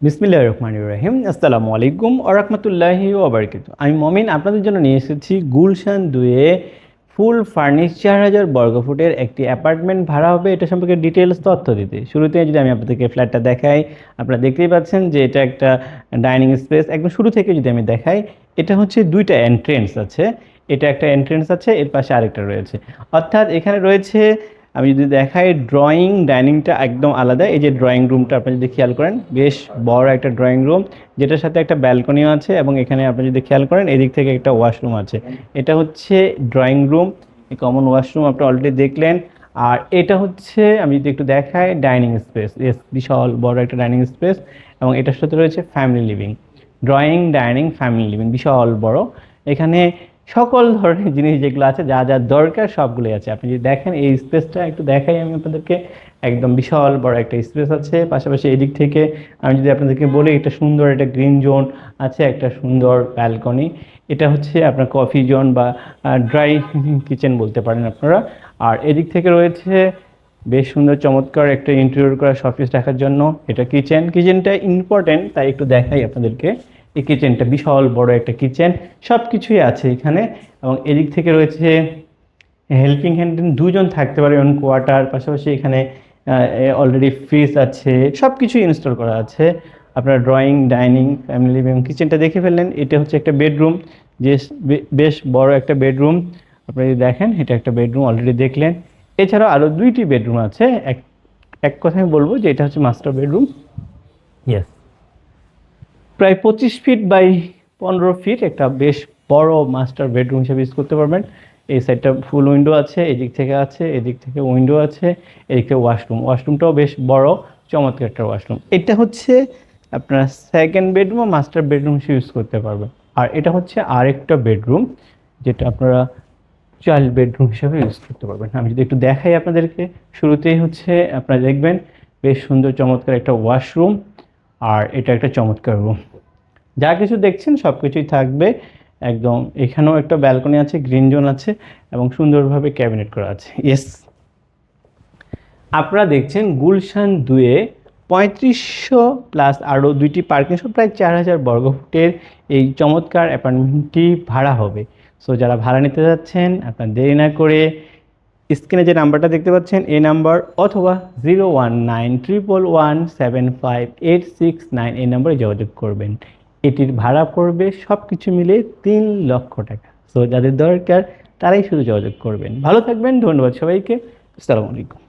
বিসমিল্লাহির রহমানির রহিম। আসসালামু আলাইকুম ওয়া রাহমাতুল্লাহি ওয়া বারাকাতুহু। আমি মমিন আপনাদের জন্য নিয়ে এসেছি গুলশান 2 এ ফুল ফার্নিশ 4000 বর্গফুটের একটি অ্যাপার্টমেন্ট ভাড়া হবে, এটা সম্পর্কে ডিটেইলস তথ্য দিতে। শুরুতে যদি আমি আপনাদেরকে ফ্ল্যাটটা দেখাই, আপনারা দেখতেই পাচ্ছেন যে এটা একটা ডাইনিং স্পেস। একদম শুরু থেকে যদি আমি দেখাই, এটা হচ্ছে 2টা এন্ট্রেন্স আছে। এটা একটা এন্ট্রেন্স আছে, এর পাশে আরেকটা রয়েছে। অর্থাৎ এখানে রয়েছে, আমি যদি দেখাই, ড্রয়িং ডাইনিংটা একদম আলাদা। এই যে ড্রয়িং রুমটা আপনি যদি খেয়াল করেন, বেশ বড় একটা ড্রয়িং রুম, যেটার সাথে একটা ব্যালকনিও আছে, এবং এখানে আপনি যদি খেয়াল করেন এদিক থেকে একটা ওয়াশরুম আছে। এটা হচ্ছে ড্রয়িং রুম, এই কমন ওয়াশরুম আপনি অলরেডি দেখলেন। আর এটা হচ্ছে, আমি যদি একটু দেখাই, ডাইনিং স্পেস। এস বিশাল বড় একটা ডাইনিং স্পেস, এবং এটার সাথে রয়েছে family living. Drawing, dining, family living, বিশাল বড়। এখানে সকল ধরনের জিনিস যেগুলো আছে, যা যা দরকার সবগুলোই আছে। আপনি যদি দেখেন এই স্পেসটা একটু দেখাই আমি আপনাদেরকে, একদম বিশাল বড় একটা স্পেস আছে। পাশাপাশি এদিক থেকে আমি যদি আপনাদেরকে বলি, এটা সুন্দর একটা গ্রিন জোন আছে, একটা সুন্দর ব্যালকনি। এটা হচ্ছে আপনার কফি জোন বা ড্রাই কিচেন বলতে পারেন আপনারা। আর এদিক থেকে রয়েছে বেশ সুন্দর চমৎকার একটা ইন্টেরিয়র করা শোপিস রাখার জন্য। এটা কিচেনটা ইম্পর্টেন্ট, তাই একটু দেখাই আপনাদেরকে। এই কিচেনটা বিশাল বড় একটা কিচেন, সব কিছুই আছে এখানে। এবং এদিক থেকে রয়েছে হেল্পিং হ্যান্ড, দুজন থাকতে পারে এমন কোয়ার্টার। পাশাপাশি এখানে অলরেডি ফ্রিজ আছে, সব কিছুই ইনস্টল করা আছে। আপনার ড্রয়িং, ডাইনিং, ফ্যামিলি এবং কিচেনটা দেখে ফেললেন। এটা হচ্ছে একটা বেডরুম, যে বেশ বড় একটা বেডরুম। আপনি যদি দেখেন, এটা একটা বেডরুম অলরেডি দেখলেন। এছাড়াও আরও 2টি বেডরুম আছে। এক এক কথায় বলবো যে এটা হচ্ছে মাস্টার বেডরুম। ইয়েস, প্রায় 25 ফিট বাই 15 ফিট একটা বেশ বড় মাস্টার বেডরুম হিসেবে ইউজ করতে পারবেন। এই সাইডটা ফুল উইন্ডো আছে, এদিক থেকে আছে, এদিক থেকে উইন্ডো আছে, এদিক থেকে ওয়াশরুমটাও বেশ বড়, চমৎকার একটা ওয়াশরুম। এটা হচ্ছে আপনার সেকেন্ড বেডরুম ও মাস্টার বেডরুম হিসেবে ইউজ করতে পারবেন। আর এটা হচ্ছে আরেকটা বেডরুম, যেটা আপনারা চাইল্ড বেডরুম হিসেবে ইউজ করতে পারবেন। আমি যদি একটু দেখাই আপনাদেরকে, শুরুতেই হচ্ছে আপনারা দেখবেন বেশ সুন্দর চমৎকার একটা ওয়াশরুম। আর এটা একটা চমৎকার রুম, যা কিছু দেখছেন সব কিছুই থাকবে একদম। এখানেও একটা ব্যালকনি আছে, গ্রিন জোন আছে, এবং সুন্দরভাবে ক্যাবিনেট করা আছে। ইয়েস, আপনারা দেখছেন গুলশান 2-এ 3500 প্লাস আরও 2টি পার্কিং সহ প্রায় 4000 বর্গফুটের এই চমৎকার অ্যাপার্টমেন্টটি ভাড়া হবে। সো যারা ভাড়া নিতে যাচ্ছেন, আপনার দেরি না করে স্ক্রিনে যে নাম্বারটা দেখতে পাচ্ছেন এই নাম্বার, অথবা 01911175869 এই নম্বরে যোগাযোগ করবেন। এটির ভাড়া পড়বে সব কিছু মিলে 3 লক্ষ টাকা। সো যাদের দরকার তারাই শুধু যোগাযোগ করবেন। ভালো থাকবেন, ধন্যবাদ সবাইকে। আসসালামু আলাইকুম।